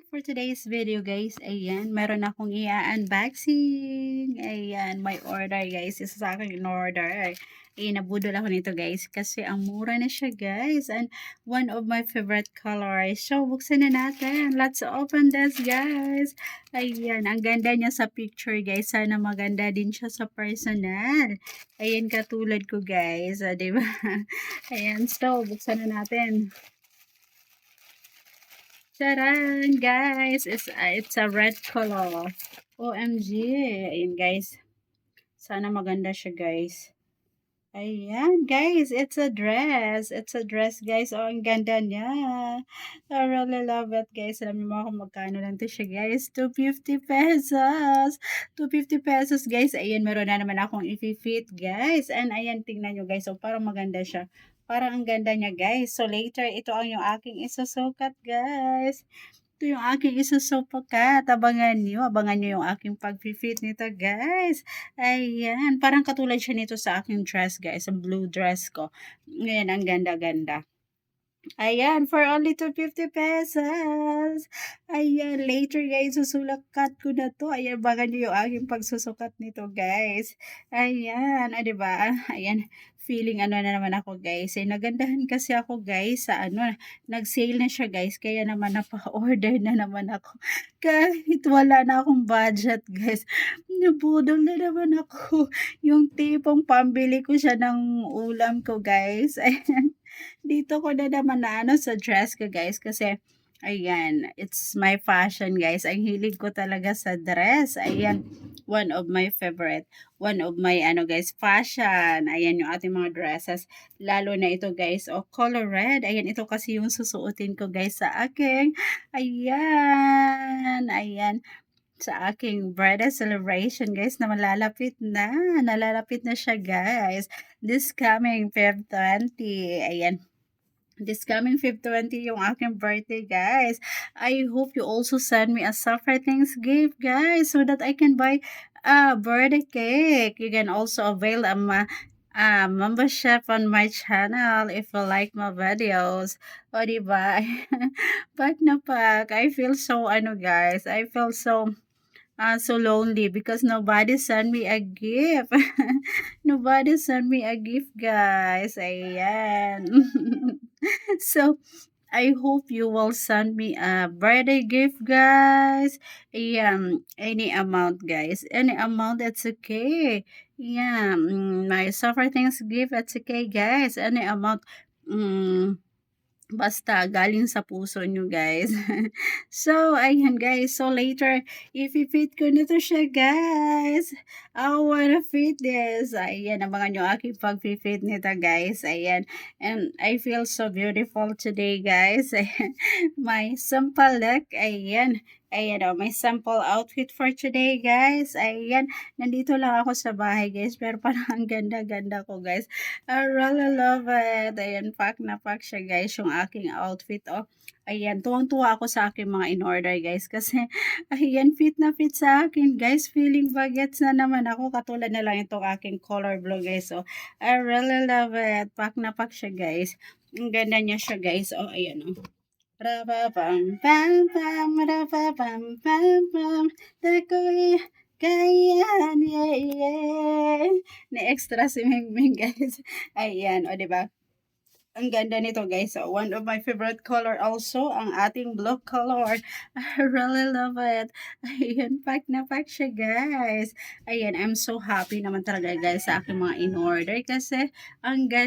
for today's video guys, ayan, meron akong i-unboxing. Ayan, may order guys. Isa sa akin in order. Ayan, nabudol ako nito guys kasi ang mura na siya guys. And one of my favorite colors. So, buksan na natin. Let's open this guys. Ayan, ang ganda niya sa picture guys. Sana maganda din siya sa personal. Ayan, katulad ko guys. Diba? Ayan, so, buksan na natin. Charan, guys! It's a red color. OMG! Ayan, guys. Sana maganda siya, guys. Ayan, guys. It's a dress. It's a dress, guys. Oh, ang ganda niya. I really love it, guys. Alam niyo mo kung magkano lang to siya, guys. 250 pesos. 250 pesos, guys. Ayan, meron na naman akong i-fit, guys. And ayan, tingnan nyo, guys. So, parang maganda siya. Parang ang ganda niya, guys. So, later, ito ang yung aking isusukat, guys. Ito yung aking isusukat. Abangan nyo yung aking pag-fit nito, guys. Ayan. Parang katulad siya nito sa aking dress, guys. Ang blue dress ko. Ayan, ang ganda-ganda. Ayan, for only 250 pesos. Ayan, later guys, susulakat ko na to. Ayan, baka nyo yung aking pagsusukat nito, guys. Ayan, diba? Ayan, feeling ano na naman ako, guys. Nagandahan kasi ako, guys, sa nag-sale na siya, guys. Kaya naman napa-order na naman ako. Kahit wala na akong budget, guys. Nabudol na naman ako. Yung tipong pambili ko siya ng ulam ko, guys. Ayan. Dito ko na naman na sa dress ko guys kasi ayan, it's my fashion guys. Ang hilig ko talaga sa dress. Ayan, one of my favorite. One of my guys, fashion. Ayan yung ating mga dresses. Lalo na ito guys, color red. Ayan, ito kasi yung susuotin ko guys sa aking. Ayan, sa aking birthday celebration guys na malalapit na. Nalalapit na siya guys. This coming Feb 20. Ayan. This coming Feb 20 yung aking birthday, guys. I hope you also send me a suffer things gift, guys, so that I can buy a birthday cake. You can also avail a membership on my channel if you like my videos. O, diba? Pag na pag, I feel so, guys, I feel so lonely because nobody sent me a gift. Nobody sent me a gift, guys. Ayan. So, I hope you will send me a birthday gift, guys. Any amount, guys. Any amount, it's okay. Yeah, my suffer things gift, it's okay, guys. Any amount. Mm, Basta galing sa puso nyo guys. So, ayan guys. So, later, i-fit ko na to siya guys. I wanna fit this. Ayan, abangan nyo aking pag-fit nito guys. Ayan. And I feel so beautiful today guys. Ayan. My simple look. Ayan. Ayan o, may sample outfit for today guys. Ayan. Nandito lang ako sa bahay guys. Pero parang ang ganda-ganda ko guys. I really love it. Ayan, pack na pack siya guys, yung aking outfit. Oh, ayan, tuwang-tuwa ako sa aking mga in-order guys. Kasi, ayan, fit na fit sa akin guys. Feeling bagets na naman ako. Katulad na lang itong aking color blue guys. Oh, I really love it. Pack na pack siya guys. Ang ganda niya siya guys. Oh, ayan oh. Ra-ba-bam, bam, bam, ra-ba-bam, bam, bam, tako'y kayan, yeah, yeah. Na-extra si Mingming, guys. Ayan, o, diba? Ang ganda nito guys. So, one of my favorite color also, ang ating blue color. I really love it. Ayan, pack na pack siya guys. Ayan, I'm so happy naman talaga guys sa aking mga in-order kasi ang ganda.